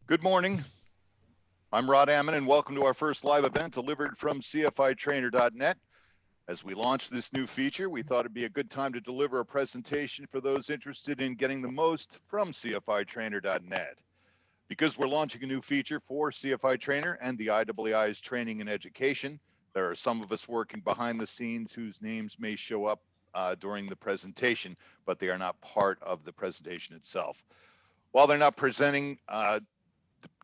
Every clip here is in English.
Good morning. I'm Rod Ammon, and welcome to our first live event delivered from CFITrainer.net. As we launch this new feature, we thought it'd be a good time to deliver a presentation for those interested in getting the most from CFITrainer.net. Because we're launching a new feature for CFITrainer and the IAAI's training and education, there are some of us working behind the scenes whose names may show up during the presentation, but they are not part of the presentation itself. While they're not presenting,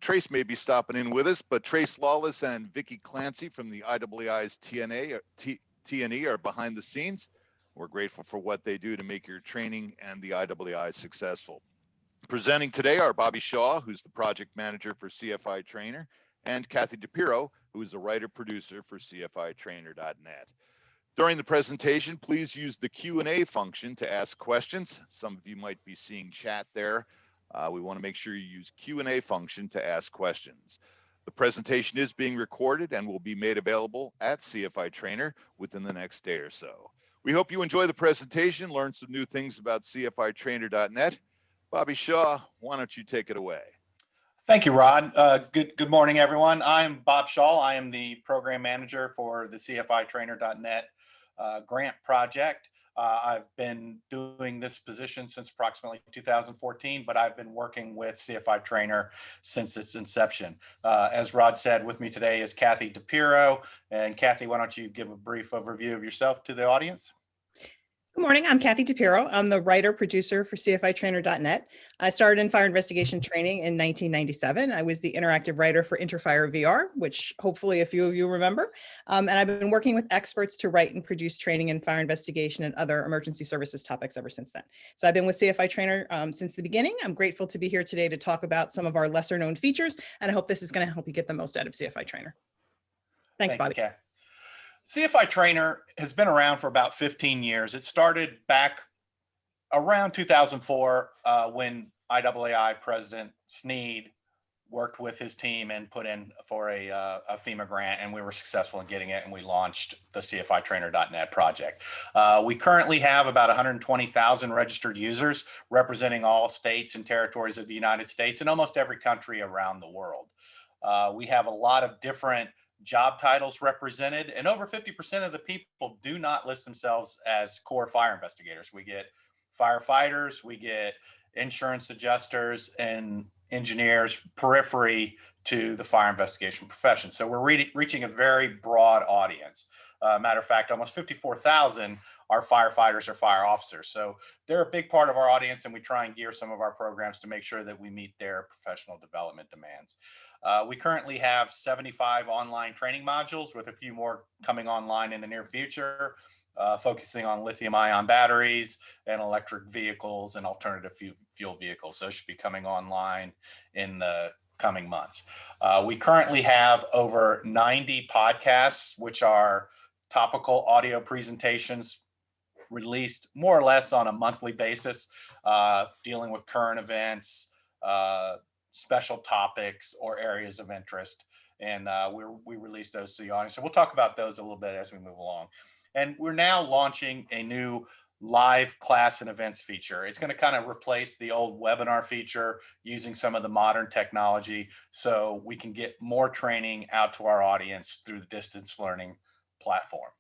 Trace may be stopping in with us, but Trace Lawless and Vicki Clancy from the IAAI's TNE are behind the scenes. We're grateful for what they do to make your training and the IAAI successful. Presenting today are Bobby Shaw, who's the project manager for CFITrainer, and Kathy DePiro, who is a writer-producer for CFITrainer.net. During the presentation, please use the Q&A function to ask questions. Some of you might be seeing chat there. We want to make sure you use Q&A function to ask questions. The presentation is being recorded and will be made available at CFITrainer within the next day or so. We hope you enjoy the presentation, learn some new things about CFITrainer.net. Bobby Shaw, why don't you take it away? Thank you, Rod. Good morning, everyone. I'm Bob Shaw. I am the program manager for the CFITrainer.net grant project. I've been doing this position since approximately 2014, but I've been working with CFITrainer since its inception. As Rod said, with me today is Kathy DePiro. And Kathy, why don't you give a brief overview of yourself to the audience? Good morning, I'm Kathy DePiro. I'm the writer-producer for CFITrainer.net. I started in fire investigation training in 1997. I was the interactive writer for Interfire VR, which hopefully a few of you remember. And I've been working with experts to write and produce training in fire investigation and other emergency services topics ever since then. So I've been with CFITrainer since the beginning. I'm grateful to be here today to talk about some of our lesser known features, and I hope this is going to help you get the most out of CFITrainer. Thanks, Bobby. You, CFITrainer has been around for about 15 years. It started back around 2004 when IAAI President Sneed worked with his team and put in for a FEMA grant, and we were successful in getting it, and we launched the CFITrainer.net project. We currently have about 120,000 registered users representing all states and territories of the United States and almost every country around the world. We have a lot of different job titles represented, and over 50% of the people do not list themselves as core fire investigators. We get firefighters, we get insurance adjusters and engineers, periphery to the fire investigation profession. So we're reaching a very broad audience. Matter of fact, almost 54,000 are firefighters or fire officers. So they're a big part of our audience, and we try and gear some of our programs to make sure that we meet their professional development demands. We currently have 75 online training modules, with a few more coming online in the near future, focusing on lithium-ion batteries and electric vehicles and alternative fuel vehicles. Those should be coming online in the coming months. We currently have over 90 podcasts, which are topical audio presentations released more or less on a monthly basis, dealing with current events, special topics, or areas of interest. And we release those to the audience. So we'll talk about those a little bit as we move along. And we're now launching a new live class and events feature. It's going to kind of replace the old webinar feature using some of the modern technology, so we can get more training out to our audience through the distance learning platform.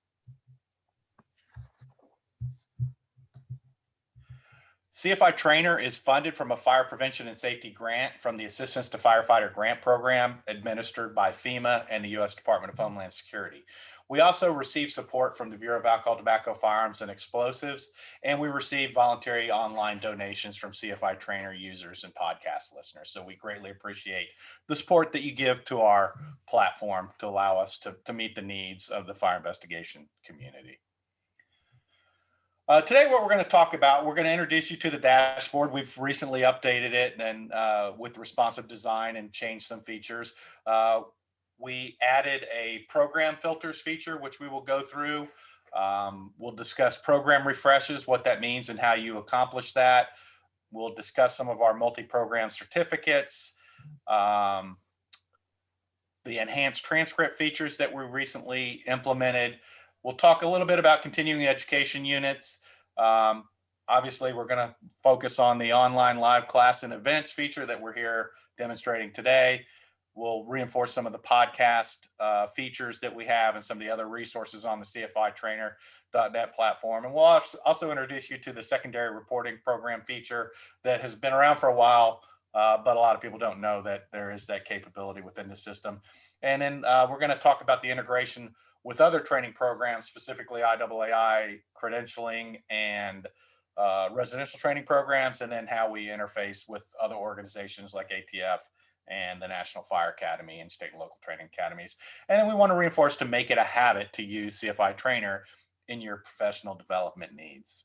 CFITrainer is funded from a fire prevention and safety grant from the Assistance to Firefighter Grant Program administered by FEMA and the U.S. Department of Homeland Security. We also receive support from the Bureau of Alcohol, Tobacco, Firearms, and Explosives, and we receive voluntary online donations from CFITrainer users and podcast listeners. So we greatly appreciate the support that you give to our platform to allow us to meet the needs of the fire investigation community. Today, what we're going to talk about, we're going to introduce you to the dashboard. We've recently updated it and with responsive design and changed some features. We added a program filters feature, which we will go through. We'll discuss program refreshes, what that means and how you accomplish that. We'll discuss some of our multi-program certificates, the enhanced transcript features that we recently implemented. We'll talk a little bit about continuing education units, obviously, we're going to focus on the online live class and events feature that we're here demonstrating today. We'll reinforce some of the podcast features that we have and some of the other resources on the CFITrainer.net platform. And we'll also introduce you to the secondary reporting program feature that has been around for a while, but a lot of people don't know that there is that capability within the system. And then we're going to talk about the integration with other training programs, specifically IAAI credentialing and residential training programs, and then how we interface with other organizations like ATF and the National Fire Academy and state and local training academies. And then we want to reinforce to make it a habit to use CFITrainer in your professional development needs.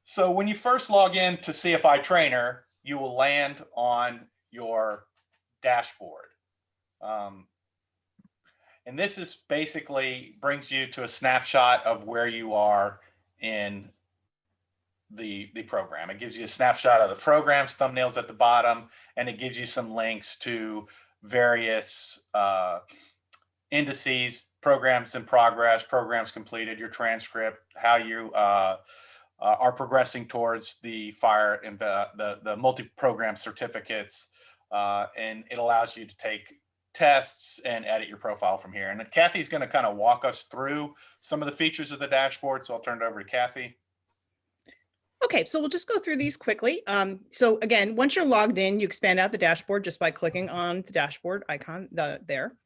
So when you first log in to CFITrainer, you will land on your dashboard. And this is basically brings you to a snapshot of where you are in the program. It gives you a snapshot of the programs, thumbnails at the bottom, and it gives you some links to various indices, programs in progress, programs completed, your transcript, how you are progressing towards the fire and the multi-program certificates, and it allows you to take tests and edit your profile from here. And Kathy's going to kind of walk us through some of the features of the dashboard, so I'll turn it over to Kathy. Okay, so we'll just go through these quickly. So again, once you're logged in, you expand out the dashboard just by clicking on the dashboard icon there.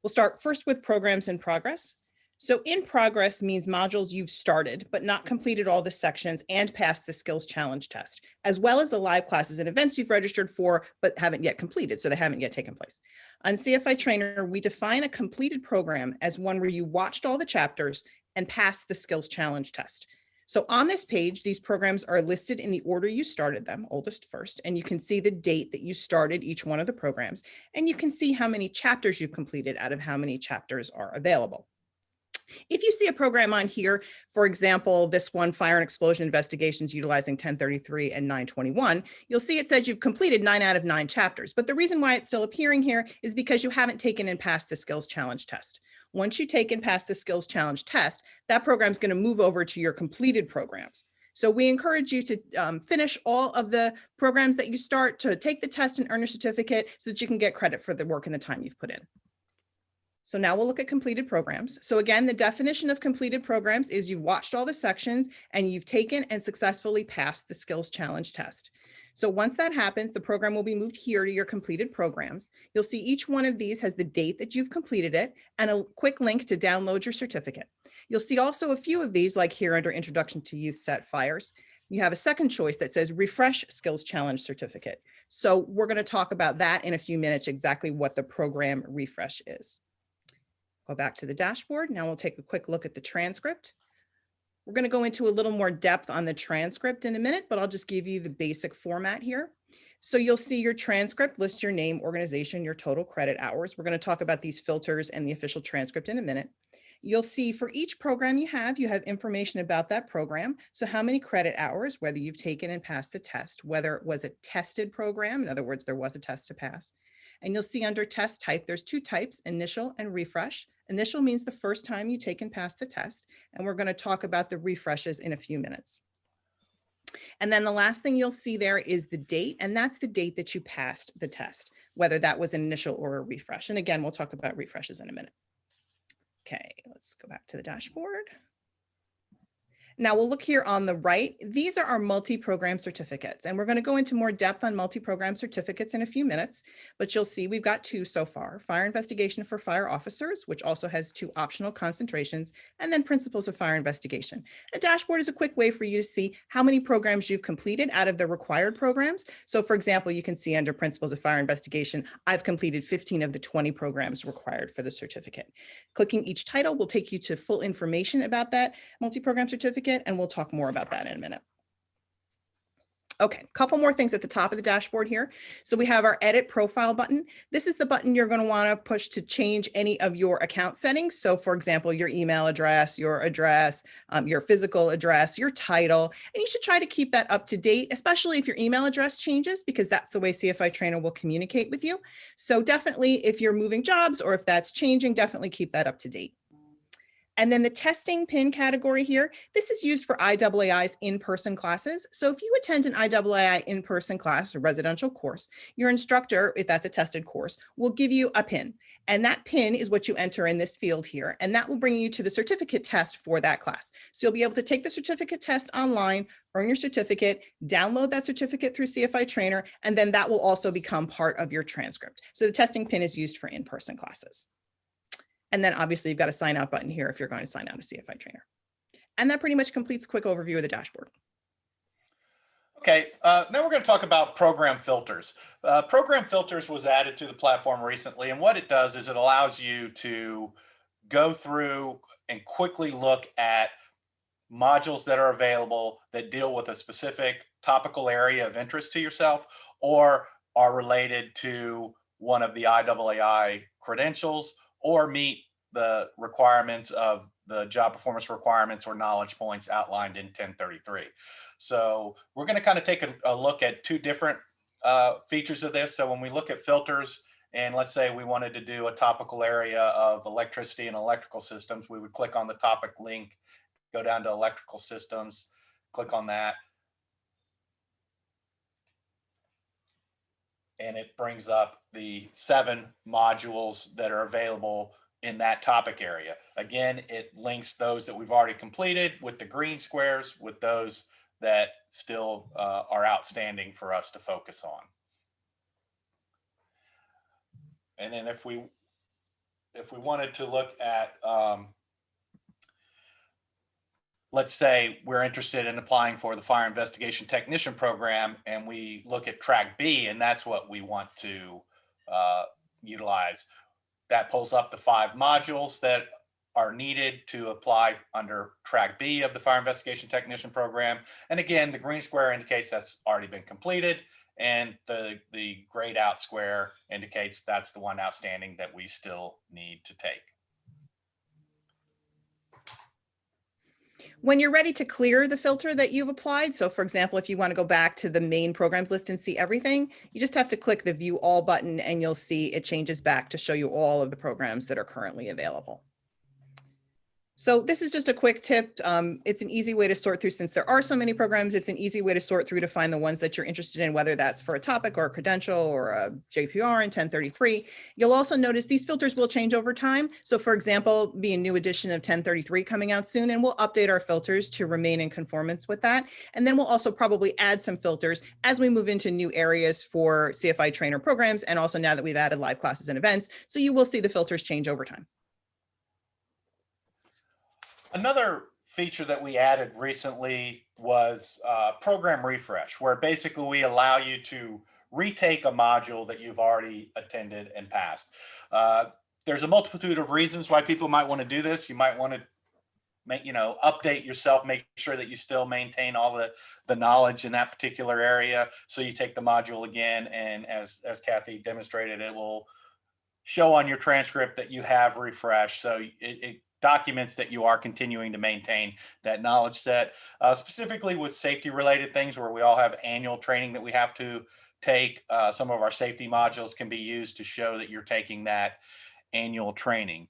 We'll start first with programs in progress. So in progress means modules you've started, but not completed all the sections and passed the skills challenge test, as well as the live classes and events you've registered for, but haven't yet completed, so they haven't yet taken place. On CFITrainer, we define a completed program as one where you watched all the chapters and passed the skills challenge test. So on this page, these programs are listed in the order you started them, oldest first, and you can see the date that you started each one of the programs, and you can see how many chapters you've completed out of how many chapters are available. If you see a program on here, for example, this one, Fire and Explosion Investigations utilizing 1033 and 921, you'll see it says you've completed 9 out of 9 chapters. But the reason why it's still appearing here is because you haven't taken and passed the skills challenge test. Once you take and pass the skills challenge test, that program is going to move over to your completed programs. So we encourage you to finish all of the programs that you start, to take the test and earn a certificate so that you can get credit for the work and the time you've put in. So now we'll look at completed programs. So again, the definition of completed programs is you've watched all the sections and you've taken and successfully passed the skills challenge test. So once that happens, the program will be moved here to your completed programs. You'll see each one of these has the date that you've completed it and a quick link to download your certificate. You'll see also a few of these, like here under Introduction to Youth Set Fires. You have a second choice that says Refresh Skills Challenge Certificate. So we're going to talk about that in a few minutes, exactly what the program refresh is. Go back to the dashboard. Now we'll take a quick look at the transcript. We're going to go into a little more depth on the transcript in a minute, but I'll just give you the basic format here. So you'll see your transcript lists your name, organization, your total credit hours. We're going to talk about these filters and the official transcript in a minute. You'll see for each program you have information about that program. So how many credit hours, whether you've taken and passed the test, whether it was a tested program, in other words, there was a test to pass. And you'll see under test type, there's 2 types, initial and refresh. Initial means the first time you take and pass the test, and we're going to talk about the refreshes in a few minutes. And then the last thing you'll see there is the date, and that's the date that you passed the test, whether that was an initial or a refresh. And again, we'll talk about refreshes in a minute. Okay, let's go back to the dashboard. Now we'll look here on the right. These are our multi-program certificates, and we're going to go into more depth on multi-program certificates in a few minutes, but you'll see we've got 2 so far: Fire Investigation for Fire Officers, which also has 2 optional concentrations, and then Principles of Fire Investigation. A dashboard is a quick way for you to see how many programs you've completed out of the required programs. So for example, you can see under Principles of Fire Investigation, I've completed 15 of the 20 programs required for the certificate. Clicking each title will take you to full information about that multi-program certificate, and we'll talk more about that in a minute. Okay, a couple more things at the top of the dashboard here. So we have our edit profile button. This is the button you're going to want to push to change any of your account settings. So for example, your email address, your physical address, your title, and you should try to keep that up to date, especially if your email address changes, because that's the way CFITrainer will communicate with you. So definitely if you're moving jobs or if that's changing, definitely keep that up to date. And then the testing pin category here, this is used for IAAI's in-person classes. So if you attend an IAAI in-person class or residential course, your instructor, if that's a tested course, will give you a pin. And that pin is what you enter in this field here. And that will bring you to the certificate test for that class. So you'll be able to take the certificate test online, earn your certificate, download that certificate through CFITrainer, and then that will also become part of your transcript. So the testing pin is used for in-person classes. And then obviously you've got a sign out button here if you're going to sign out a CFITrainer. And that pretty much completes a quick overview of the dashboard. Okay, now we're going to talk about program filters. Program filters was added to the platform recently, and what it does is it allows you to go through and quickly look at modules that are available that deal with a specific topical area of interest to yourself or are related to one of the IAAI credentials or meet the requirements of the job performance requirements or knowledge points outlined in 1033. So we're going to kind of take a look at two different features of this. So when we look at filters, and let's say we wanted to do a topical area of electricity and electrical systems, we would click on the topic link, go down to electrical systems, click on that. And it brings up the 7 modules that are available in that topic area. Again, it links those that we've already completed with the green squares with those that still are outstanding for us to focus on. And then if we wanted to look at, let's say we're interested in applying for the fire investigation technician program and we look at track B and that's what we want to utilize. That pulls up the 5 modules that are needed to apply under track B of the fire investigation technician program. And again, the green square indicates that's already been completed and the grayed out square indicates that's the one outstanding that we still need to take. When you're ready to clear the filter that you've applied, so for example, if you want to go back to the main programs list and see everything, you just have to click the View All button and you'll see it changes back to show you all of the programs that are currently available. So this is just a quick tip. It's an easy way to sort through since there are so many programs. It's an easy way to sort through to find the ones that you're interested in, whether that's for a topic or a credential or a JPR in 1033. You'll also notice these filters will change over time. So for example, be a new edition of 1033 coming out soon, and we'll update our filters to remain in conformance with that. And then we'll also probably add some filters as we move into new areas for CFITrainer programs. And also now that we've added live classes and events. So you will see the filters change over time. Another feature that we added recently was program refresh, where basically we allow you to retake a module that you've already attended and passed. There's a multitude of reasons why people might want to do this. You might want to update yourself, make sure that you still maintain all the knowledge in that particular area. So you take the module again, and as Kathy demonstrated, it will show on your transcript that you have refreshed. So it documents that you are continuing to maintain that knowledge set, specifically with safety related things where we all have annual training that we have to take. Some of our safety modules can be used to show that you're taking that annual training.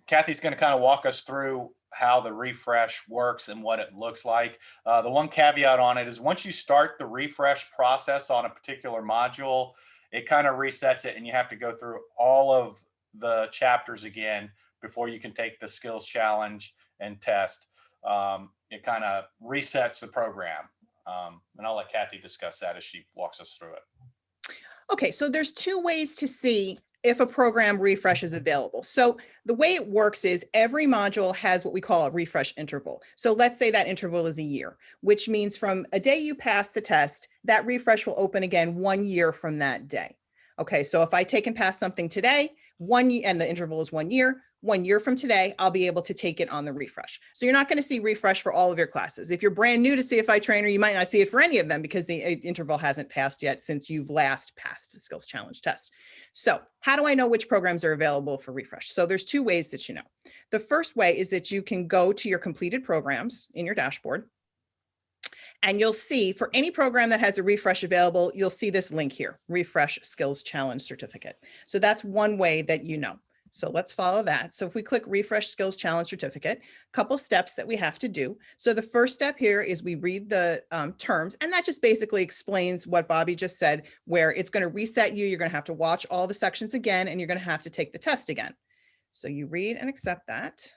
Kathy's going to kind of walk us through how the refresh works and what it looks like. The one caveat on it is once you start the refresh process on a particular module, it kind of resets it and you have to go through all of the chapters again before you can take the skills challenge and test. It kind of resets the program. And I'll let Kathy discuss that as she walks us through it. Okay, so there's 2 ways to see if a program refresh is available. So the way it works is every module has what we call a refresh interval. So let's say that interval is a year, which means from a day you pass the test, that refresh will open again 1 year from that day. Okay, so if I take and pass something today, 1 year, and the interval is 1 year, 1 year from today, I'll be able to take it on the refresh. So you're not going to see refresh for all of your classes. If you're brand new to CFITrainer, you might not see it for any of them because the interval hasn't passed yet since you've last passed the skills challenge test. So how do I know which programs are available for refresh? So there's 2 ways that you know. The first way is that you can go to your completed programs in your dashboard. And you'll see for any program that has a refresh available, you'll see this link here, Refresh Skills Challenge Certificate. So that's one way that you know. So let's follow that. So if we click Refresh Skills Challenge Certificate, couple steps that we have to do. So the first step here is we read the terms, and that just basically explains what Bobby just said, where it's going to reset you. You're going to have to watch all the sections again, and you're going to have to take the test again. So you read and accept that.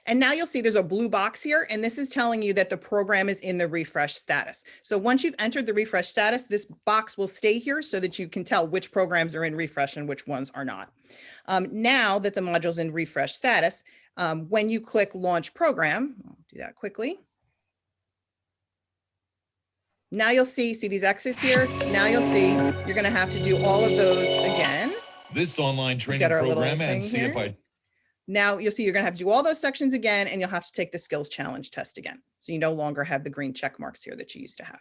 And now you'll see there's a blue box here, and this is telling you that the program is in the refresh status. So once you've entered the refresh status, this box will stay here so that you can tell which programs are in refresh and which ones are not. Now that the module is in refresh status, when you click Launch Program, I'll do that quickly. Now you'll see these X's here. Now you'll see you're going to have to do all of those again. This online training program and CFI. Now you'll see you're going to have to do all those sections again, and you'll have to take the skills challenge test again. So you no longer have the green check marks here that you used to have.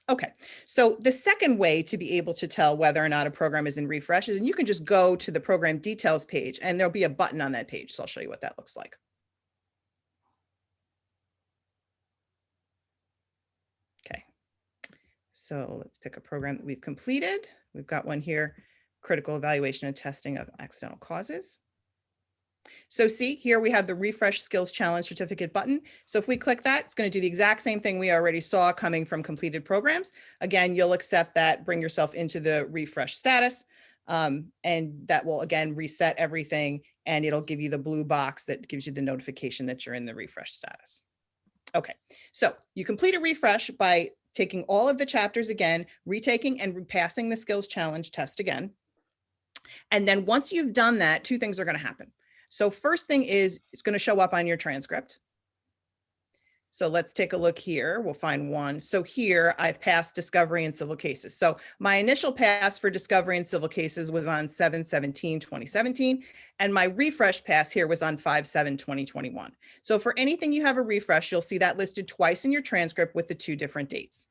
Okay, so the second way to be able to tell whether or not a program is in refresh is, and you can just go to the program details page, and there'll be a button on that page. So I'll show you what that looks like. Okay, so let's pick a program that we've completed. We've got one here, critical evaluation and testing of accidental causes. So see here we have the Refresh Skills Challenge Certificate button. So if we click that, it's going to do the exact same thing we already saw coming from completed programs. Again, you'll accept that, bring yourself into the refresh status, and that will again reset everything, and it'll give you the blue box that gives you the notification that you're in the refresh status. Okay, so you complete a refresh by taking all of the chapters again, retaking and repassing the skills challenge test again. And then once you've done that, two things are going to happen. So first thing is it's going to show up on your transcript. So let's take a look here. We'll find one. So here I've passed discovery and civil cases. So my initial pass for discovery and civil cases was on 7/17/2017. And my refresh pass here was on 5/7/2021. So for anything you have a refresh, you'll see that listed twice in your transcript with the two different dates.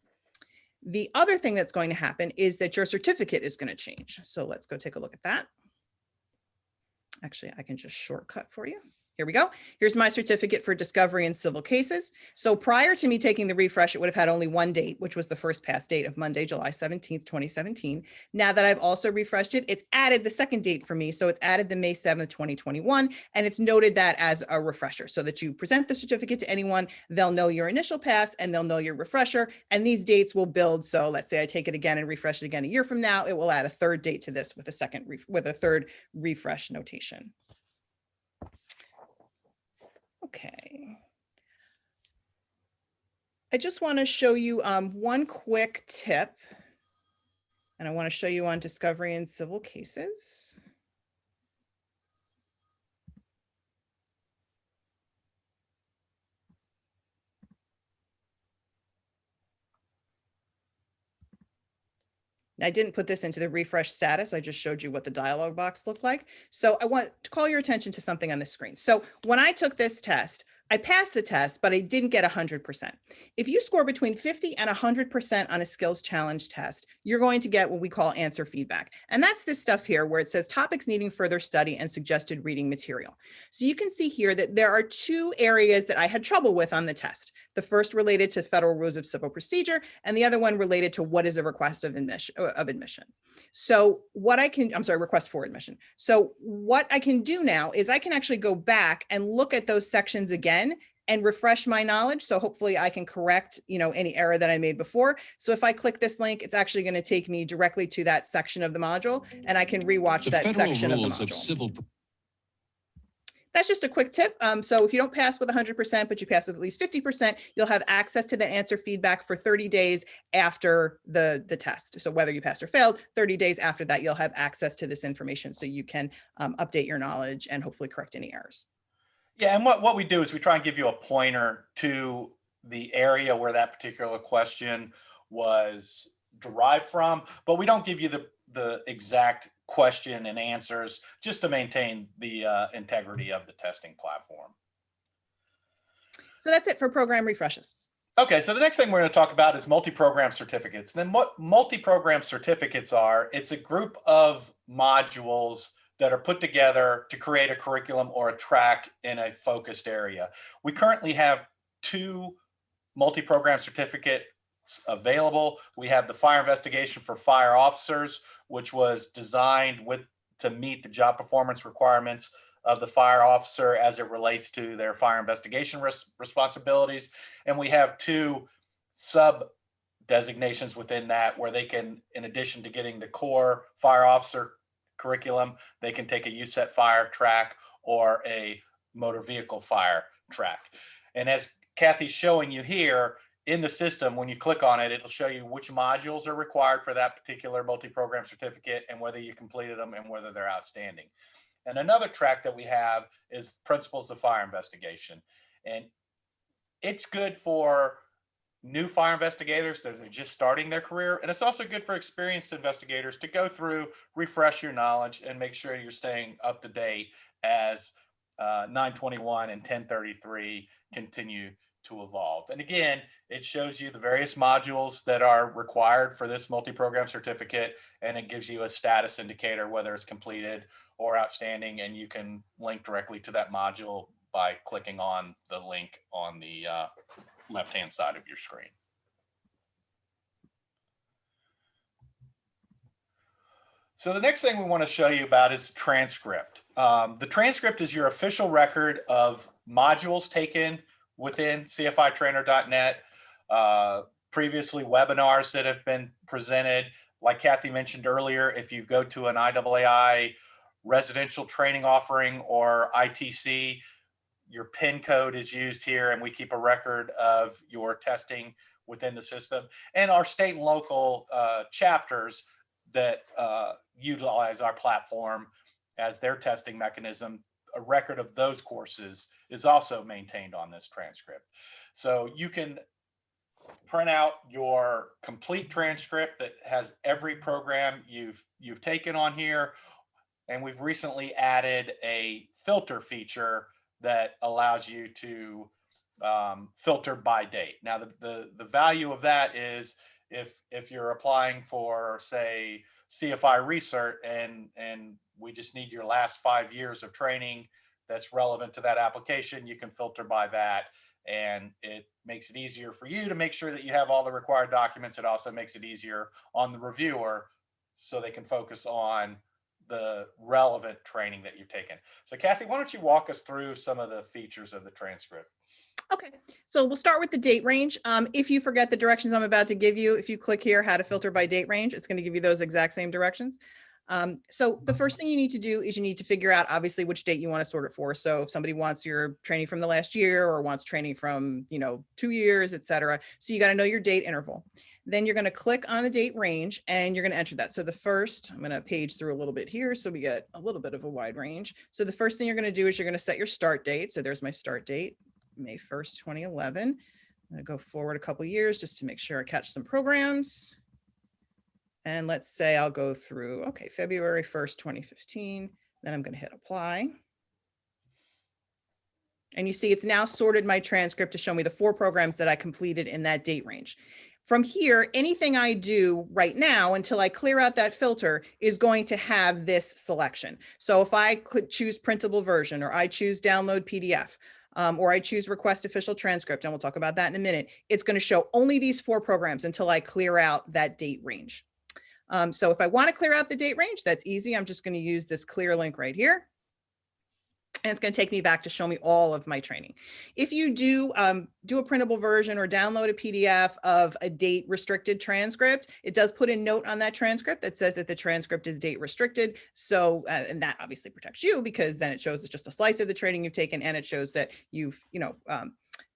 The other thing that's going to happen is that your certificate is going to change. So let's go take a look at that. Actually, I can just shortcut for you. Here we go. Here's my certificate for discovery and civil cases. So prior to me taking the refresh, it would have had only one date, which was the first pass date of Monday, July 17th, 2017. Now that I've also refreshed it, it's added the second date for me. So it's added the May 7th, 2021, and it's noted that as a refresher so that you present the certificate to anyone, they'll know your initial pass and they'll know your refresher, and these dates will build. So let's say I take it again and refresh it again a year from now, it will add a third date to this with a third refresh notation. Okay. I just want to show you one quick tip, and I want to show you on discovery and civil cases. I didn't put this into the refresh status. I just showed you what the dialog box looked like. So I want to call your attention to something on the screen. So when I took this test, I passed the test, but I didn't get 100%. If you score between 50 and 100% on a skills challenge test, you're going to get what we call answer feedback. And that's this stuff here where it says topics needing further study and suggested reading material. So you can see here that there are two areas that I had trouble with on the test. The first related to federal rules of civil procedure, and the other one related to what is a request of admission. So what I can, request for admission. So what I can do now is I can actually go back and look at those sections again and refresh my knowledge. So hopefully I can correct, any error that I made before. So if I click this link, it's actually going to take me directly to that section of the module, and I can rewatch that section of the module. That's just a quick tip. So if you don't pass with 100%, but you pass with at least 50%, you'll have access to the answer feedback for 30 days after the test. So whether you passed or failed, 30 days after that, you'll have access to this information so you can update your knowledge and hopefully correct any errors. Yeah, and what we do is we try and give you a pointer to the area where that particular question was derived from, but we don't give you the exact question and answers just to maintain the integrity of the testing platform. So that's it for program refreshes. Okay, so the next thing we're going to talk about is multi-program certificates. And then what multi-program certificates are, it's a group of modules that are put together to create a curriculum or a track in a focused area. We currently have 2 multi-program certificate available. We have the fire investigation for fire officers, which was designed to meet the job performance requirements of the fire officer as it relates to their fire investigation responsibilities. And we have two sub designations within that where they can, in addition to getting the core fire officer curriculum, they can take a USET fire track or a motor vehicle fire track. And as Kathy's showing you here in the system, when you click on it, it'll show you which modules are required for that particular multi-program certificate and whether you completed them and whether they're outstanding. And another track that we have is Principles of Fire Investigation. And it's good for new fire investigators that are just starting their career. And it's also good for experienced investigators to go through, refresh your knowledge, and make sure you're staying up to date as 921 and 1033 continue to evolve. And again, it shows you the various modules that are required for this multi-program certificate, and it gives you a status indicator, whether it's completed or outstanding, and you can link directly to that module by clicking on the link on the left-hand side of your screen. So the next thing we want to show you about is transcript. The transcript is your official record of modules taken within CFITrainer.net, previously webinars that have been presented. Like Kathy mentioned earlier, if you go to an IAAI residential training offering or ITC, your PIN code is used here, and we keep a record of your testing within the system. And our state and local chapters that utilize our platform as their testing mechanism, a record of those courses is also maintained on this transcript. So you can print out your complete transcript that has every program you've taken on here. And we've recently added a filter feature that allows you to filter by date. Now, the value of that is if you're applying for, say, CFI research and we just need your last 5 years of training that's relevant to that application, you can filter by that, and it makes it easier for you to make sure that you have all the required documents. It also makes it easier on the reviewer so they can focus on the relevant training that you've taken. So Kathy, why don't you walk us through some of the features of the transcript? Okay, so we'll start with the date range. If you forget the directions I'm about to give you, if you click here, how to filter by date range, it's going to give you those exact same directions. So the first thing you need to do is you need to figure out obviously which date you want to sort it for. So if somebody wants your training from the last year or wants training from, 2 years, etc. So you got to know your date interval. Then you're going to click on the date range and you're going to enter that. So the first, I'm going to page through a little bit here so we get a little bit of a wide range. So the first thing you're going to do is you're going to set your start date. So there's my start date, May 1st, 2011. I'm going to go forward a couple of years just to make sure I catch some programs. And let's say I'll go through, okay, February 1st, 2015. Then I'm going to hit apply. And you see it's now sorted my transcript to show me the 4 programs that I completed in that date range. From here, anything I do right now until I clear out that filter is going to have this selection. So if I could choose printable version, or I choose download PDF, or I choose request official transcript, and we'll talk about that in a minute, it's going to show only these 4 programs until I clear out that date range. So if I want to clear out the date range, that's easy. I'm just going to use this clear link right here. And it's going to take me back to show me all of my training. If you do a printable version or download a PDF of a date restricted transcript, it does put a note on that transcript that says that the transcript is date restricted. So, and that obviously protects you because then it shows it's just a slice of the training you've taken, and it shows that you've,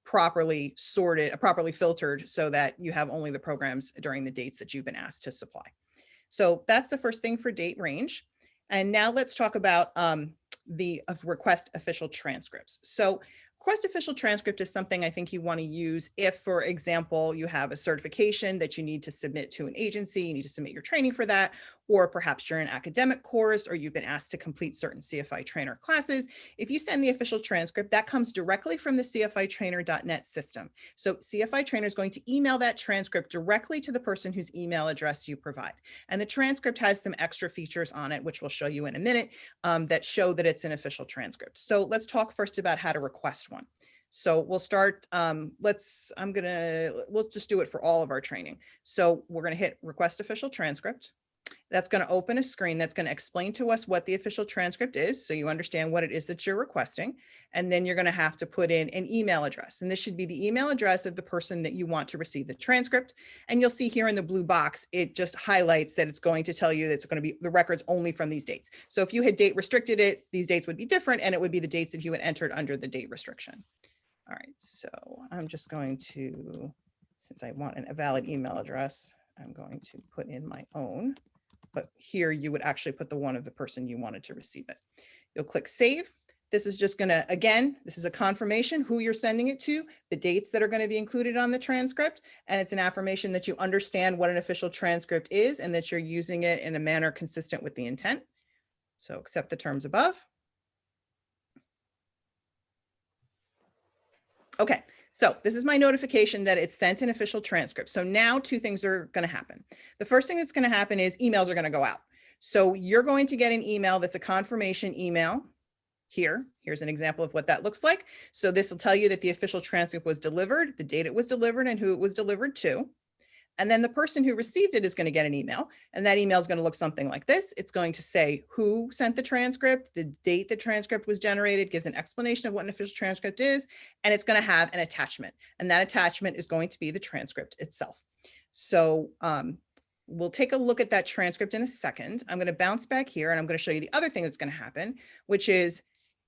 properly sorted, properly filtered so that you have only the programs during the dates that you've been asked to supply. So that's the first thing for date range. And now let's talk about the request official transcripts. So request official transcript is something I think you want to use if, for example, you have a certification that you need to submit to an agency, you need to submit your training for that, or perhaps you're in an academic course or you've been asked to complete certain CFI trainer classes. If you send the official transcript, that comes directly from the CFITrainer.net system. So CFITrainer is going to email that transcript directly to the person whose email address you provide. And the transcript has some extra features on it, which we'll show you in a minute, that show that it's an official transcript. So let's talk first about how to request one. So we'll start, we'll just do it for all of our training. So we're going to hit request official transcript. That's going to open a screen that's going to explain to us what the official transcript is, so you understand what it is that you're requesting. And then you're going to have to put in an email address. And this should be the email address of the person that you want to receive the transcript. And you'll see here in the blue box, it just highlights that it's going to tell you that it's going to be the records only from these dates. So if you had date restricted it, these dates would be different, and it would be the dates that you had entered under the date restriction. All right, so I'm just going to, since I want a valid email address, I'm going to put in my own. But here you would actually put the one of the person you wanted to receive it. You'll click save. This is just gonna, again, this is a confirmation who you're sending it to, the dates that are gonna be included on the transcript, and it's an affirmation that you understand what an official transcript is and that you're using it in a manner consistent with the intent. So accept the terms above. Okay. So this is my notification that it's sent an official transcript. So now two things are going to happen. The first thing that's going to happen is emails are going to go out. So you're going to get an email that's a confirmation email here. Here's an example of what that looks like. So this will tell you that the official transcript was delivered, the date it was delivered, and who it was delivered to. And then the person who received it is going to get an email, and that email is going to look something like this. It's going to say who sent the transcript, the date the transcript was generated, gives an explanation of what an official transcript is, and it's going to have an attachment. And that attachment is going to be the transcript itself. So we'll take a look at that transcript in a second. I'm going to bounce back here, and I'm going to show you the other thing that's going to happen, which is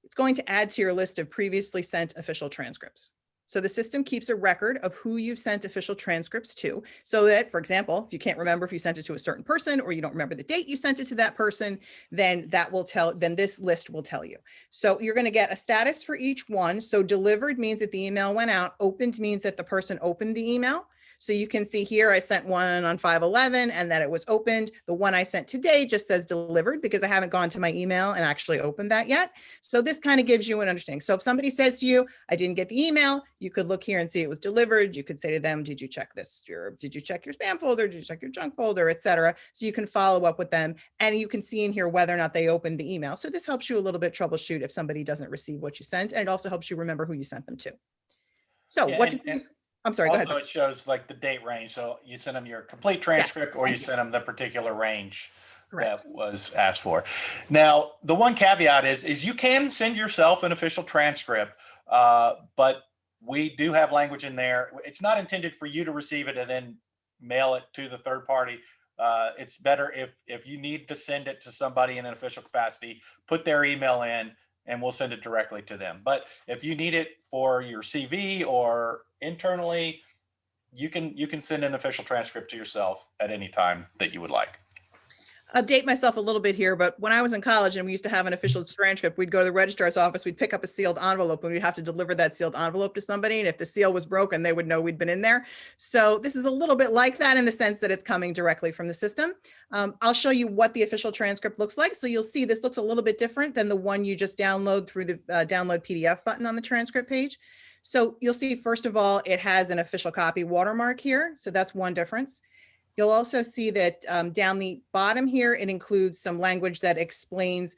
it's going to add to your list of previously sent official transcripts. So the system keeps a record of who you've sent official transcripts to, so that, for example, if you can't remember if you sent it to a certain person, or you don't remember the date you sent it to that person, then this list will tell you. So you're going to get a status for each one. So delivered means that the email went out. Opened means that the person opened the email. So you can see here, I sent one on 5/11 and that it was opened. The one I sent today just says delivered because I haven't gone to my email and actually opened that yet. So this kind of gives you an understanding. So if somebody says to you, I didn't get the email, you could look here and see it was delivered. You could say to them, did you check this? Did you check your spam folder? Did you check your junk folder, et cetera? So you can follow up with them, and you can see in here whether or not they opened the email. So this helps you a little bit troubleshoot if somebody doesn't receive what you sent, and it also helps you remember who you sent them to. So Yeah, I'm sorry, go ahead. Also, it shows like the date range. So you send them your complete transcript, or you send them the particular range that was asked for. Now, the one caveat is you can send yourself an official transcript, but we do have language in there. It's not intended for you to receive it and then mail it to the third party. It's better if you need to send it to somebody in an official capacity, put their email in, and we'll send it directly to them. But if you need it for your CV or internally, you can send an official transcript to yourself at any time that you would like. I'll date myself a little bit here, but when I was in college and we used to have an official transcript, we'd go to the registrar's office, we'd pick up a sealed envelope, and we'd have to deliver that sealed envelope to somebody. And if the seal was broken, they would know we'd been in there. So this is a little bit like that in the sense that it's coming directly from the system. I'll show you what the official transcript looks like. So you'll see this looks a little bit different than the one you just download through the download PDF button on the transcript page. So you'll see, first of all, it has an official copy watermark here. So that's one difference. You'll also see that down the bottom here, it includes some language that explains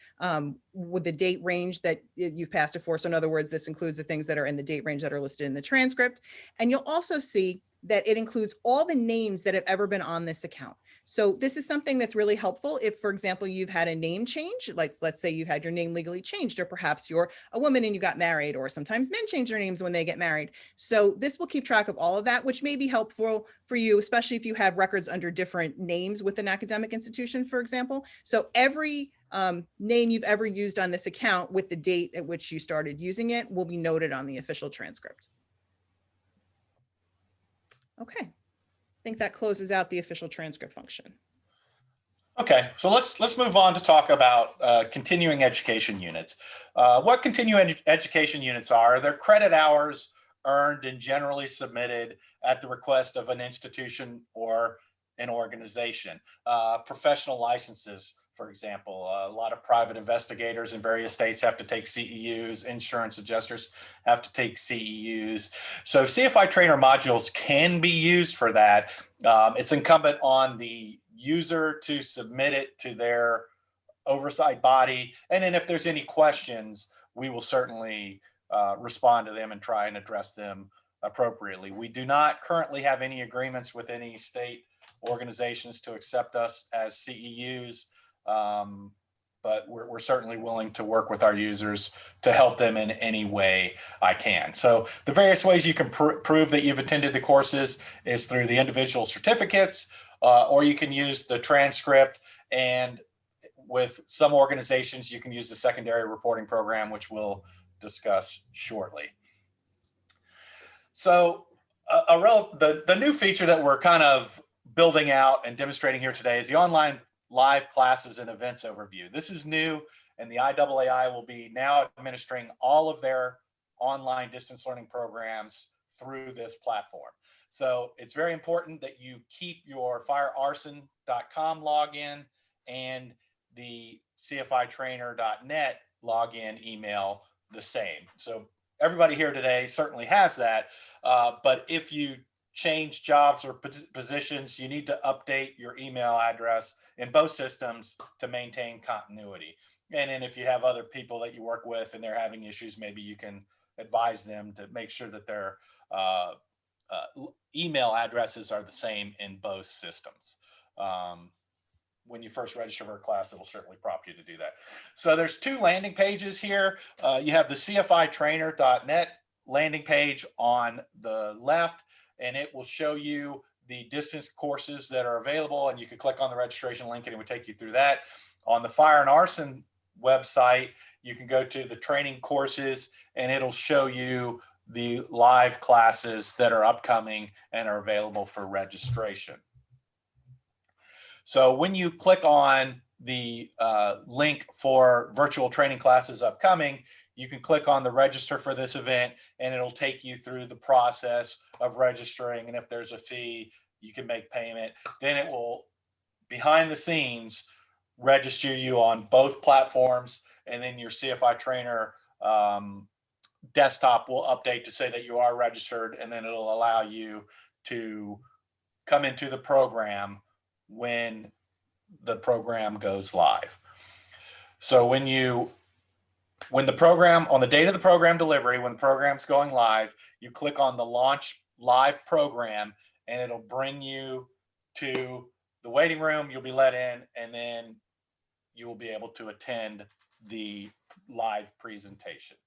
with the date range that you've passed it for. So in other words, this includes the things that are in the date range that are listed in the transcript. And you'll also see that it includes all the names that have ever been on this account. So this is something that's really helpful if, for example, you've had a name change, like let's say you had your name legally changed, or perhaps you're a woman and you got married, or sometimes men change their names when they get married. So this will keep track of all of that, which may be helpful for you, especially if you have records under different names with an academic institution, for example. So every name you've ever used on this account with the date at which you started using it will be noted on the official transcript. Okay. I think that closes out the official transcript function. Okay, so let's move on to talk about continuing education units. What continuing education units are, they're credit hours earned and generally submitted at the request of an institution or an organization. Professional licenses, for example, a lot of private investigators in various states have to take CEUs, insurance adjusters have to take CEUs. So CFITrainer modules can be used for that. It's incumbent on the user to submit it to their oversight body. And then if there's any questions, we will certainly respond to them and try and address them appropriately. We do not currently have any agreements with any state organizations to accept us as CEUs, but we're certainly willing to work with our users to help them in any way I can. So the various ways you can prove that you've attended the courses is through the individual certificates, or you can use the transcript, and with some organizations, you can use the secondary reporting program, which we'll discuss shortly. So the new feature that we're kind of building out and demonstrating here today is the online live classes and events overview. This is new, and the IAAI will be now administering all of their online distance learning programs through this platform. So it's very important that you keep your firearson.com login and the CFITrainer.net login email the same. So everybody here today certainly has that, but if you change jobs or positions, you need to update your email address in both systems to maintain continuity. And then if you have other people that you work with and they're having issues, maybe you can advise them to make sure that their email addresses are the same in both systems. When you first register for a class, it'll certainly prompt you to do that. So there's two landing pages here. You have the CFITrainer.net landing page on the left, and it will show you the distance courses that are available, and you can click on the registration link and it would take you through that. On the Fire and Arson website, you can go to the training courses and it'll show you the live classes that are upcoming and are available for registration. So when you click on the link for virtual training classes upcoming, you can click on the register for this event and it'll take you through the process of registering. And if there's a fee, you can make payment. Then it will, behind the scenes, register you on both platforms, and then your CFITrainer desktop will update to say that you are registered, and then it'll allow you to come into the program when the program goes live. So when the program, on the date of the program delivery, when the program's going live, you click on the launch live program and it'll bring you to the waiting room. You'll be let in, and then you will be able to attend the live presentation.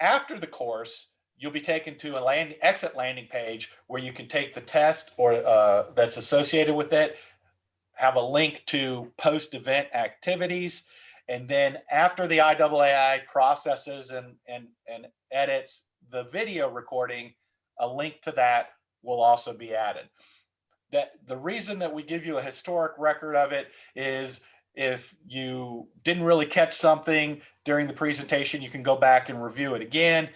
After the course, you'll be taken to a exit landing page where you can take the test or that's associated with it, have a link to post-event activities, and then after the IAAI processes and edits the video recording, a link to that will also be added. That the reason that we give you a historic record of it is if you didn't really catch something during the presentation, you can go back and review it again.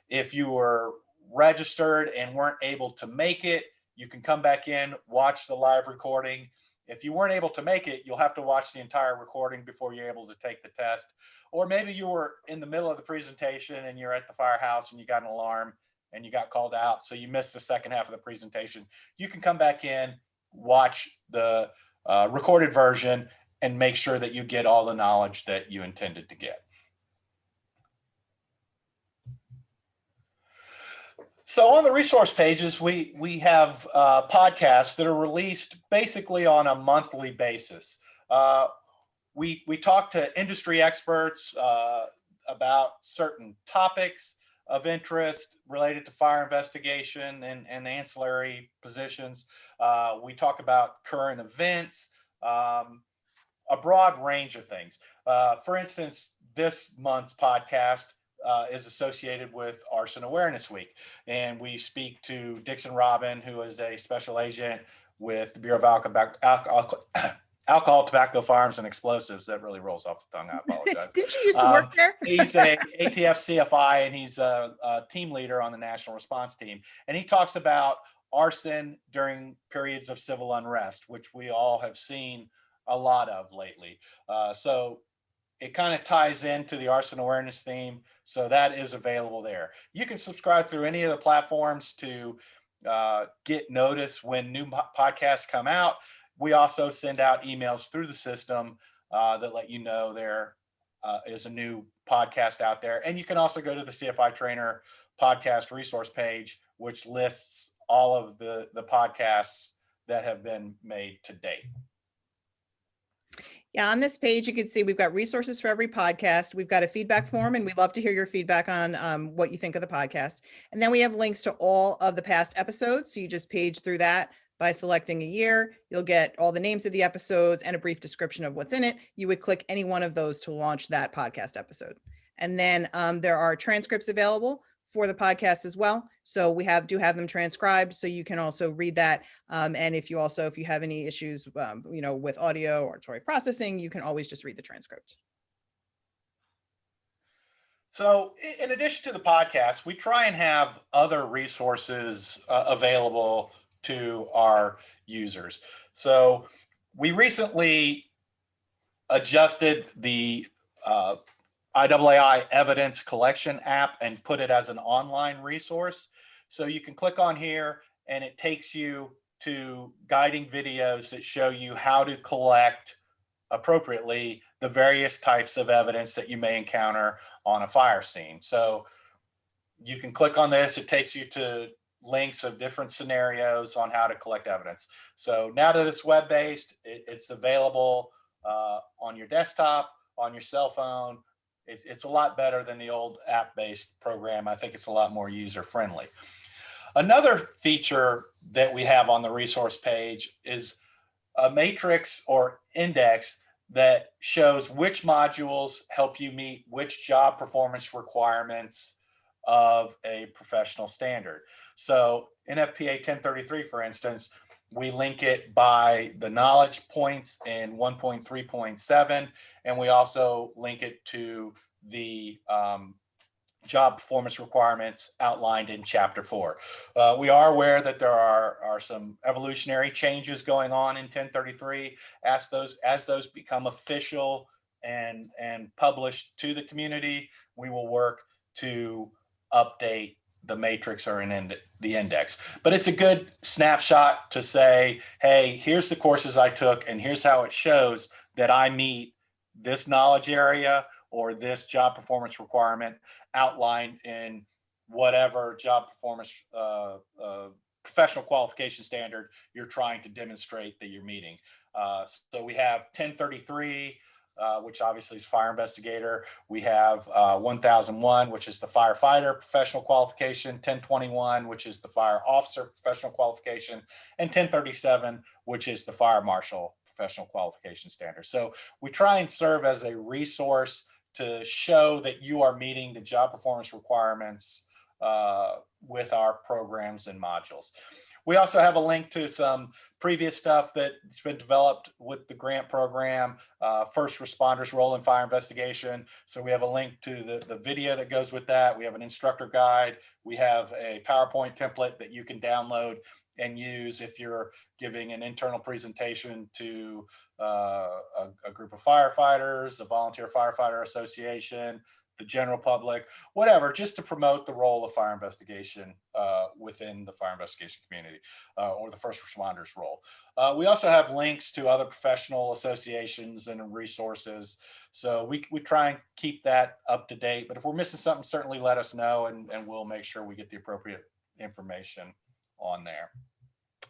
If you were registered and weren't able to make it, you can come back in, watch the live recording. If you weren't able to make it, you'll have to watch the entire recording before you're able to take the test. Or maybe you were in the middle of the presentation and you're at the firehouse and you got an alarm and you got called out, so you missed the second half of the presentation. You can come back in, watch the recorded version, and make sure that you get all the knowledge that you intended to get. So on the resource pages, we have podcasts that are released basically on a monthly basis. We talk to industry experts about certain topics of interest related to fire investigation and ancillary positions. We talk about current events, a broad range of things. For instance, this month's podcast is associated with Arson Awareness Week. And we speak to Dixon Robin, who is a special agent with the Bureau of Alcohol, Tobacco, Firearms, and Explosives. That really rolls off the tongue. I apologize. Did you used to work there? He's a ATF CFI, and he's a team leader on the National Response Team. And he talks about arson during periods of civil unrest, which we all have seen a lot of lately. So it kind of ties into the arson awareness theme. So that is available there. You can subscribe through any of the platforms to get notice when new podcasts come out. We also send out emails through the system that let you know they're is a new podcast out there. And you can also go to the CFI Trainer podcast resource page, which lists all of the podcasts that have been made to date. Yeah, on this page, you can see we've got resources for every podcast. We've got a feedback form, and we'd love to hear your feedback on what you think of the podcast. And then we have links to all of the past episodes. So you just page through that by selecting a year. You'll get all the names of the episodes and a brief description of what's in it. You would click any one of those to launch that podcast episode. And then there are transcripts available for the podcast as well. So we do have them transcribed, so you can also read that. And if you have any issues, with audio or auditory processing, you can always just read the transcript. So in addition to the podcast, we try and have other resources available to our users. So we recently adjusted the IAAI evidence collection app and put it as an online resource. So you can click on here and it takes you to guiding videos that show you how to collect appropriately the various types of evidence that you may encounter on a fire scene. So you can click on this, it takes you to links of different scenarios on how to collect evidence. So now that it's web-based, it's available on your desktop, on your cell phone. It's a lot better than the old app-based program. I think it's a lot more user-friendly. Another feature that we have on the resource page is a matrix or index that shows which modules help you meet which job performance requirements of a professional standard. So in FPA 1033, for instance, we link it by the knowledge points in 1.3.7, and we also link it to the job performance requirements outlined in Chapter 4. We are aware that there are some evolutionary changes going on in 1033. As those become official and published to the community, we will work to update the matrix or the index. But it's a good snapshot to say, hey, here's the courses I took, and here's how it shows that I meet this knowledge area or this job performance requirement outlined in whatever job performance professional qualification standard you're trying to demonstrate that you're meeting. So we have 1033, which obviously is fire investigator. We have 1001, which is the firefighter professional qualification, 1021, which is the fire officer professional qualification, and 1037, which is the fire marshal professional qualification standard. So we try and serve as a resource to show that you are meeting the job performance requirements with our programs and modules. We also have a link to some previous stuff that's been developed with the grant program, first responders role in fire investigation. So we have a link to the video that goes with that. We have an instructor guide. We have a PowerPoint template that you can download and use if you're giving an internal presentation to a group of firefighters, a volunteer firefighter association, the general public, whatever, just to promote the role of fire investigation within the fire investigation community or the first responders role. We also have links to other professional associations and resources. So we try and keep that up to date, but if we're missing something, certainly let us know and we'll make sure we get the appropriate information on there.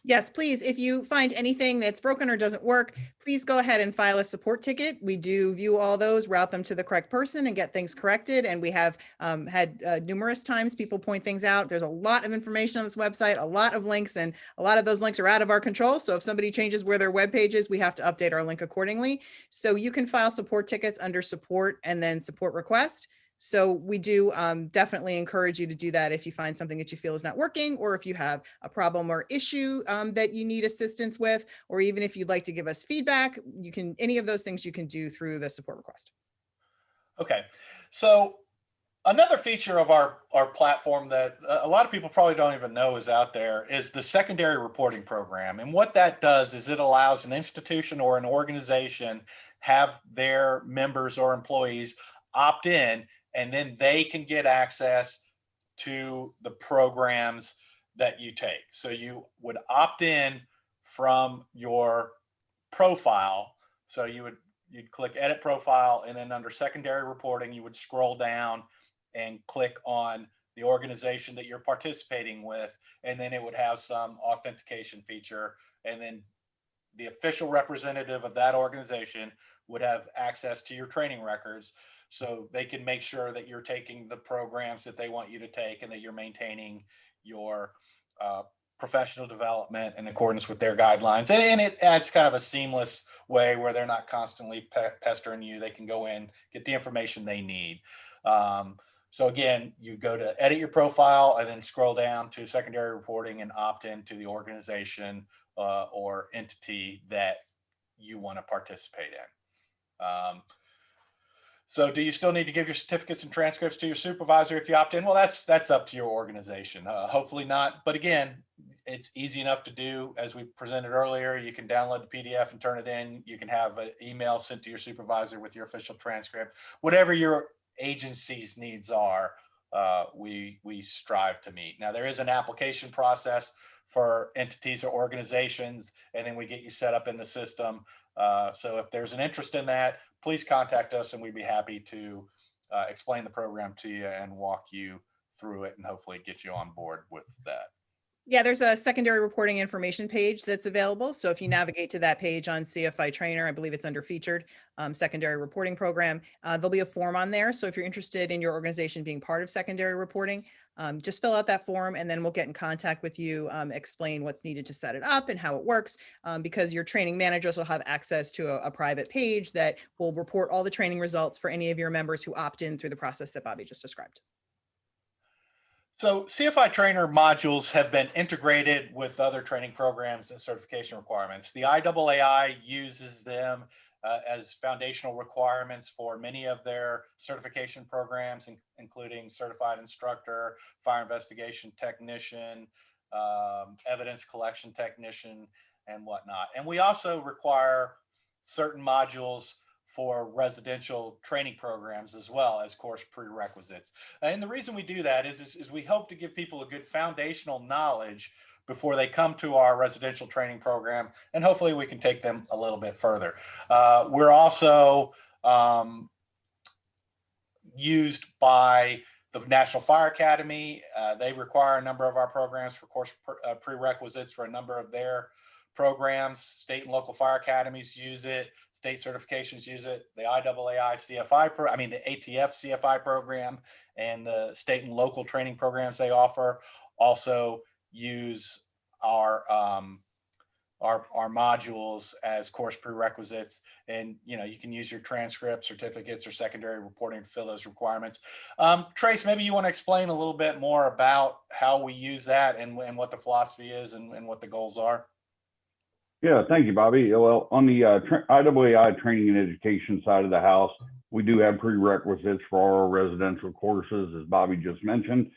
Yes, please. If you find anything that's broken or doesn't work, please go ahead and file a support ticket. We do view all those, route them to the correct person and get things corrected. And we have had numerous times people point things out. There's a lot of information on this website, a lot of links, and a lot of those links are out of our control. So if somebody changes where their web page is, we have to update our link accordingly. So you can file support tickets under support and then support request. So we do definitely encourage you to do that if you find something that you feel is not working, or if you have a problem or issue that you need assistance with, or even if you'd like to give us feedback, you can, any of those things you can do through the support request. Okay, so another feature of our platform that a lot of people probably don't even know is out there is the secondary reporting program. And what that does is it allows an institution or an organization have their members or employees opt in, and then they can get access to the programs that you take. So you would opt in from your profile. So you would you'd click edit profile, and then under secondary reporting, you would scroll down and click on the organization that you're participating with, and then it would have some authentication feature, and then the official representative of that organization would have access to your training records, so they can make sure that you're taking the programs that they want you to take and that you're maintaining your professional development in accordance with their guidelines. And it adds kind of a seamless way where they're not constantly pestering you. They can go in, get the information they need. So again, you go to edit your profile and then scroll down to secondary reporting and opt into the organization or entity that you want to participate in. So do you still need to give your certificates and transcripts to your supervisor if you opt in? Well, that's up to your organization. Hopefully not. But again, it's easy enough to do. As we presented earlier, you can download the PDF and turn it in. You can have an email sent to your supervisor with your official transcript. Whatever your agency's needs are, we strive to meet. Now, there is an application process for entities or organizations, and then we get you set up in the system. So if there's an interest in that, please contact us and we'd be happy to explain the program to you and walk you through it and hopefully get you on board with that. Yeah, there's a secondary reporting information page that's available. So if you navigate to that page on CFITrainer, I believe it's under featured secondary reporting program, there'll be a form on there. So if you're interested in your organization being part of secondary reporting, just fill out that form and then we'll get in contact with you, explain what's needed to set it up and how it works, because your training managers will have access to a private page that will report all the training results for any of your members who opt in through the process that Bobby just described. So CFITrainer modules have been integrated with other training programs and certification requirements. The IAAI uses them as foundational requirements for many of their certification programs, including certified instructor, fire investigation technician, evidence collection technician, and whatnot. And we also require certain modules for residential training programs as well as course prerequisites. And the reason we do that is we hope to give people a good foundational knowledge before they come to our residential training program, and hopefully we can take them a little bit further. We're also used by the National Fire Academy. They require a number of our programs for course prerequisites for a number of their programs. State and local fire academies use it. State certifications use it. The IAAI CFI, the ATF CFI program and the state and local training programs they offer also use our modules as course prerequisites. And you can use your transcripts, certificates, or secondary reporting to fill those requirements. Trace, maybe you want to explain a little bit more about how we use that and what the philosophy is and what the goals are. Yeah, thank you, Bobby. Well, on the IAAI training and education side of the house, we do have prerequisites for our residential courses, as Bobby just mentioned.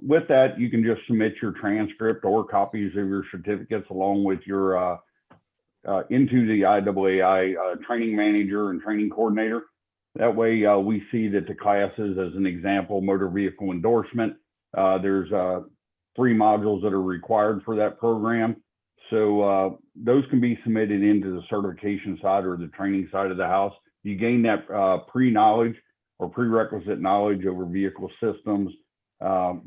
With that, you can just submit your transcript or copies of your certificates along with your into the IAAI training manager and training coordinator. That way, we see that the classes, as an example, motor vehicle endorsement, there's 3 modules that are required for that program. So those can be submitted into the certification side or the training side of the house. You gain that pre-knowledge or prerequisite knowledge over vehicle systems,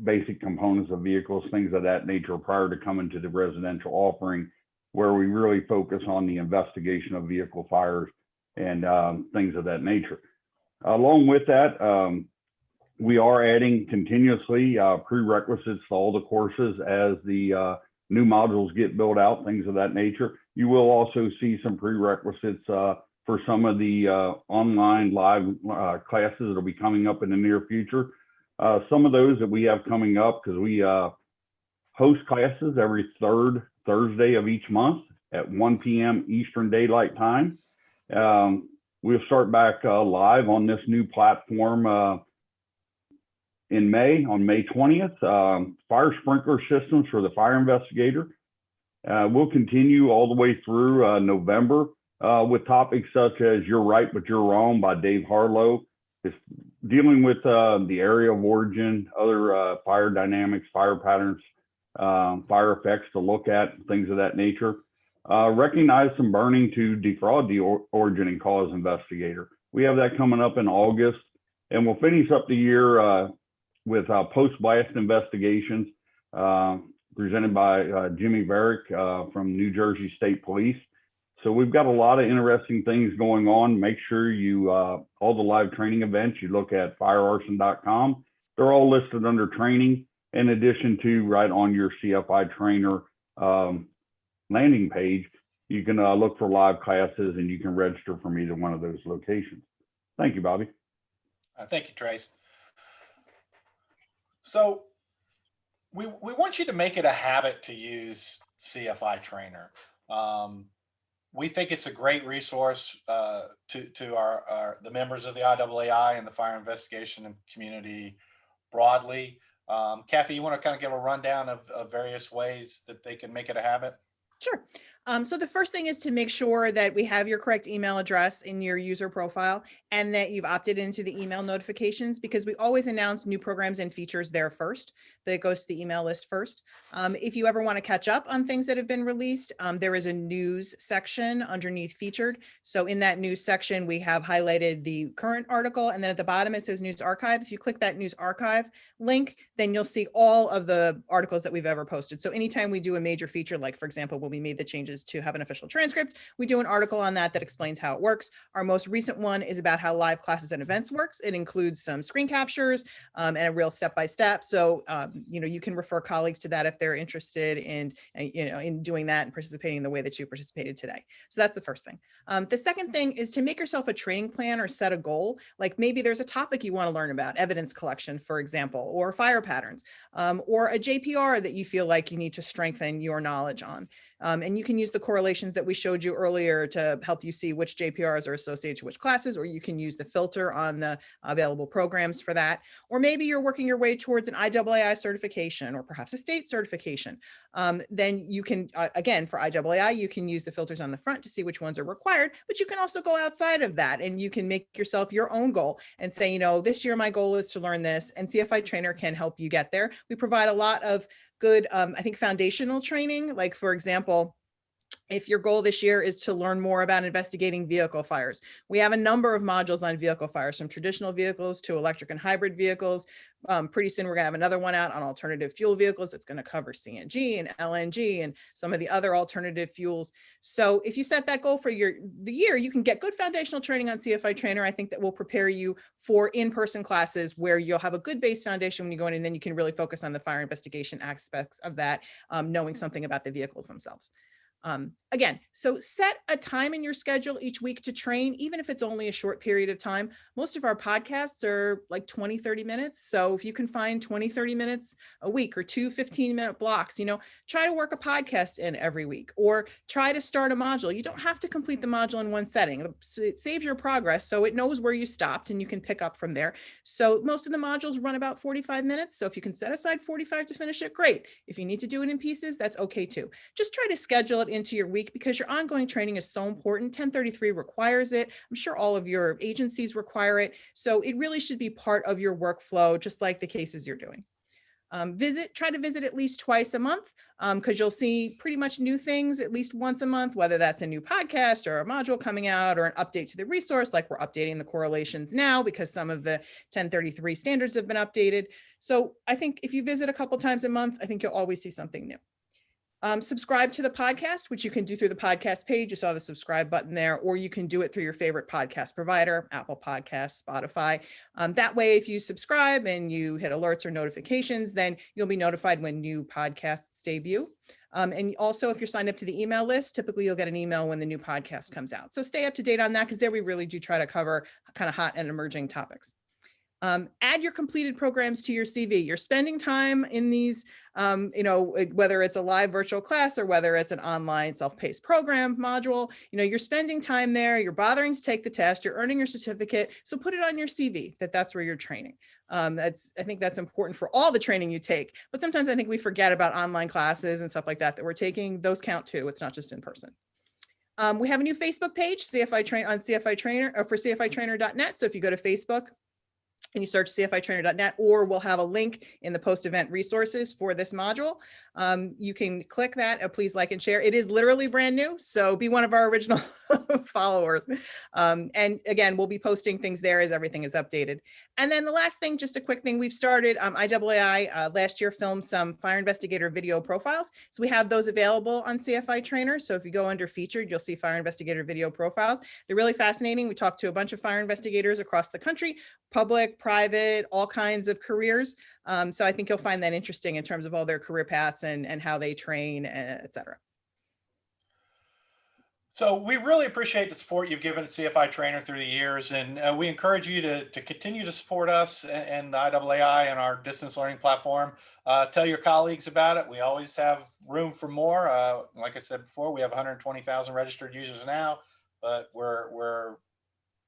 basic components of vehicles, things of that nature prior to coming to the residential offering, where we really focus on the investigation of vehicle fires and things of that nature. Along with that, we are adding continuously prerequisites to all the courses as the new modules get built out, things of that nature. You will also see some prerequisites for some of the online live classes that will be coming up in the near future. Some of those that we have coming up, because we host classes every 3rd Thursday of each month at 1 p.m. Eastern Daylight Time. We'll start back live on this new platform in May, on May 20th, fire sprinkler systems for the fire investigator. We'll continue all the way through November with topics such as You're Right, But You're Wrong by Dave Harlow. It's dealing with the area of origin, other fire dynamics, fire patterns, fire effects to look at, things of that nature. Recognize some burning to defraud the origin and cause investigator. We have that coming up in August, and we'll finish up the year with post-blast investigations presented by Jimmy Varick from New Jersey State Police. So we've got a lot of interesting things going on. Make sure you, all the live training events, you look at firearson.com. They're all listed under training, in addition to right on your CFITrainer landing page. You can look for live classes and you can register from either one of those locations. Thank you, Bobby. Thank you, Trace. So we want you to make it a habit to use CFITrainer. We think it's a great resource to the members of the IAAI and the fire investigation community broadly. Kathy, you want to kind of give a rundown of various ways that they can make it a habit? Sure. So the first thing is to make sure that we have your correct email address in your user profile and that you've opted into the email notifications, because we always announce new programs and features there first. That goes to the email list first. If you ever want to catch up on things that have been released, there is a news section underneath featured. So in that news section, we have highlighted the current article, and then at the bottom it says news archive. If you click that news archive link, then you'll see all of the articles that we've ever posted. So anytime we do a major feature, like for example, when we made the changes to have an official transcript, we do an article on that explains how it works. Our most recent one is about how live classes and events works. It includes some screen captures and a real step-by-step. So, you can refer colleagues to that if they're interested in, in doing that and participating the way that you participated today. So that's the first thing. The second thing is to make yourself a training plan or set a goal. Like maybe there's a topic you want to learn about, evidence collection, for example, or fire patterns, or a JPR that you feel like you need to strengthen your knowledge on. And you can use the correlations that we showed you earlier to help you see which JPRs are associated to which classes, or you can use the filter on the available programs for that. Or maybe you're working your way towards an IAAI certification or perhaps a state certification. Then you can, again, for IAAI, you can use the filters on the front to see which ones are required, but you can also go outside of that and you can make yourself your own goal and say, this year my goal is to learn this, and CFITrainer can help you get there. We provide a lot of good, I think, foundational training. Like, for example, if your goal this year is to learn more about investigating vehicle fires, we have a number of modules on vehicle fires, from traditional vehicles to electric and hybrid vehicles. Pretty soon, we're going to have another one out on alternative fuel vehicles. It's going to cover CNG and LNG and some of the other alternative fuels. So if you set that goal for the year, you can get good foundational training on CFITrainer. I think that will prepare you for in-person classes where you'll have a good base foundation when you go in, and then you can really focus on the fire investigation aspects of that, knowing something about the vehicles themselves. Again, so set a time in your schedule each week to train, even if it's only a short period of time. Most of our podcasts are like 20, 30 minutes. So if you can find 20, 30 minutes a week or 2 15-minute blocks, try to work a podcast in every week, or try to start a module. You don't have to complete the module in one setting. It saves your progress, so it knows where you stopped and you can pick up from there. So most of the modules run about 45 minutes. So if you can set aside 45 to finish it, great. If you need to do it in pieces, that's okay too. Just try to schedule it into your week, because your ongoing training is so important. 1033 requires it. I'm sure all of your agencies require it. So it really should be part of your workflow, just like the cases you're doing. Try to visit at least twice a month, because you'll see pretty much new things at least once a month, whether that's a new podcast or a module coming out or an update to the resource, like we're updating the correlations now because some of the 1033 standards have been updated. So I think if you visit a couple times a month, I think you'll always see something new. Subscribe to the podcast, which you can do through the podcast page. You saw the subscribe button there, or you can do it through your favorite podcast provider, Apple Podcasts, Spotify. That way, if you subscribe and you hit alerts or notifications, then you'll be notified when new podcasts debut. And also, if you're signed up to the email list, typically you'll get an email when the new podcast comes out. So stay up to date on that, because there we really do try to cover kind of hot and emerging topics. Add your completed programs to your CV. You're spending time in these, whether it's a live virtual class or whether it's an online self-paced program module, you're spending time there, you're bothering to take the test, you're earning your certificate. So put it on your CV that's where you're training. I think that's important for all the training you take, but sometimes I think we forget about online classes and stuff like that we're taking. Those count too. It's not just in person. We have a new Facebook page, CFITrainer or for CFITrainer.net. So if you go to Facebook and you search CFITrainer.net, or we'll have a link in the post-event resources for this module. You can click that. Please like and share. It is literally brand new, so be one of our original followers. And again, we'll be posting things there as everything is updated. And then the last thing, just a quick thing, we've started IAAI last year filmed some fire investigator video profiles. So we have those available on CFITrainer. So if you go under featured, you'll see fire investigator video profiles. They're really fascinating. We talked to a bunch of fire investigators across the country, public, private, all kinds of careers. So I think you'll find that interesting in terms of all their career paths and how they train, et cetera. So we really appreciate the support you've given CFITrainer through the years, and we encourage you to continue to support us and the IAAI and our distance learning platform. Tell your colleagues about it. We always have room for more. Like I said before, we have 120,000 registered users now, but we're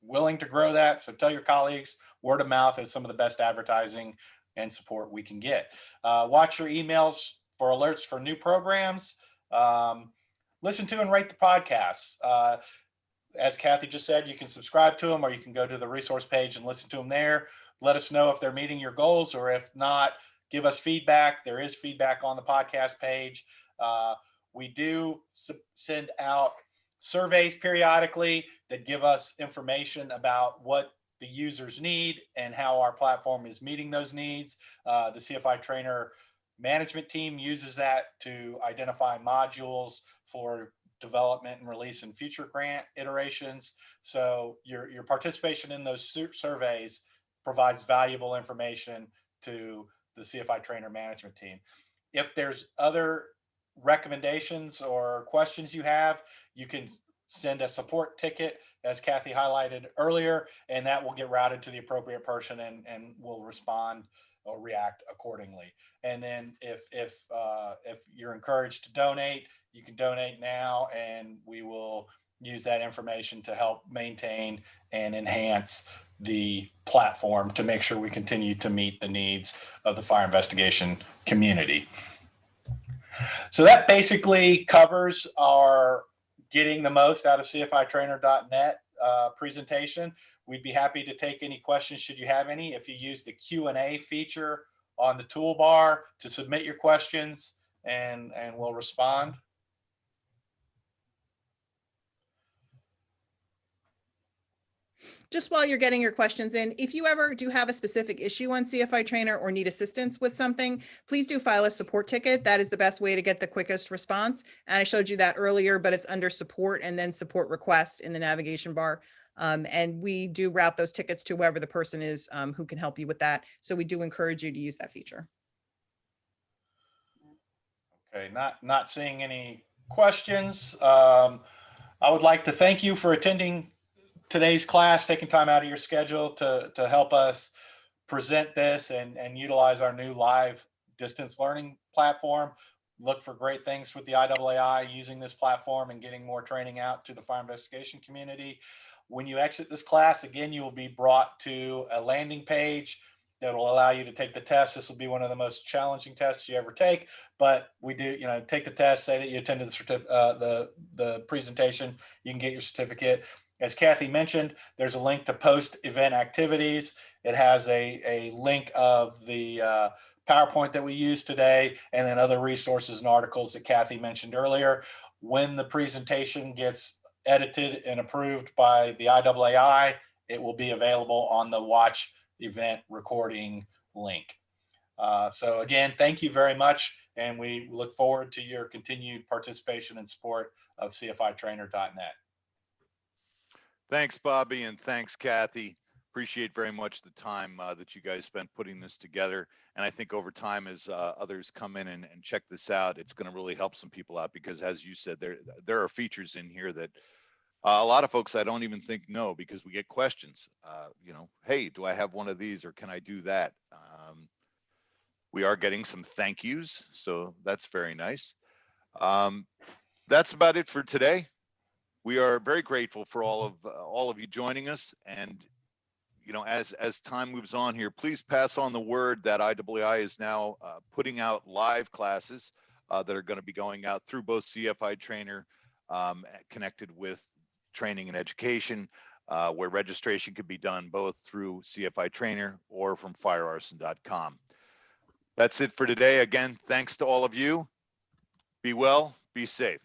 willing to grow that. So tell your colleagues. Word of mouth is some of the best advertising and support we can get. Watch your emails for alerts for new programs. Listen to and rate the podcasts. As Kathy just said, you can subscribe to them, or you can go to the resource page and listen to them there. Let us know if they're meeting your goals, or if not, give us feedback. There is feedback on the podcast page. We do send out surveys periodically that give us information about what the users need and how our platform is meeting those needs. The CFITrainer management team uses that to identify modules for development and release in future grant iterations. So your participation in those surveys provides valuable information to the CFITrainer management team. If there's other recommendations or questions you have, you can send a support ticket, as Kathy highlighted earlier, and that will get routed to the appropriate person and will respond or react accordingly. And then if you're encouraged to donate, you can donate now, and we will use that information to help maintain and enhance the platform to make sure we continue to meet the needs of the fire investigation community. So that basically covers our getting the most out of CFITrainer.net presentation. We'd be happy to take any questions should you have any. If you use the Q&A feature on the toolbar to submit your questions, and we'll respond. Just while you're getting your questions in, if you ever do have a specific issue on CFITrainer or need assistance with something, please do file a support ticket. That is the best way to get the quickest response. And I showed you that earlier, but it's under support and then support request in the navigation bar. And we do route those tickets to whoever the person is who can help you with that. So we do encourage you to use that feature. Okay, not seeing any questions. I would like to thank you for attending today's class, taking time out of your schedule to help us present this and utilize our new live distance learning platform. Look for great things with the IAAI using this platform and getting more training out to the fire investigation community. When you exit this class, again, you will be brought to a landing page that will allow you to take the test. This will be one of the most challenging tests you ever take, but we do, take the test, say that you attended the presentation, you can get your certificate. As Kathy mentioned, there's a link to post-event activities. It has a link of the PowerPoint that we used today, and then other resources and articles that Kathy mentioned earlier. When the presentation gets edited and approved by the IAAI, it will be available on the Watch Event Recording link. So again, thank you very much, and we look forward to your continued participation and support of CFITrainer.net. Thanks, Bobby, and thanks, Kathy. Appreciate very much the time that you guys spent putting this together. And I think over time, as others come in and check this out, it's going to really help some people out, because as you said, there are features in here that a lot of folks I don't even think know, because we get questions, hey, do I have one of these, or can I do that? We are getting some thank yous, so that's very nice. That's about it for today. We are very grateful for all of you joining us, and as time moves on here, please pass on the word that IAAI is now putting out live classes that are going to be going out through both CFITrainer, connected with training and education, where registration can be done both through CFITrainer or from firearson.com. That's it for today. Again, thanks to all of you. Be well, be safe.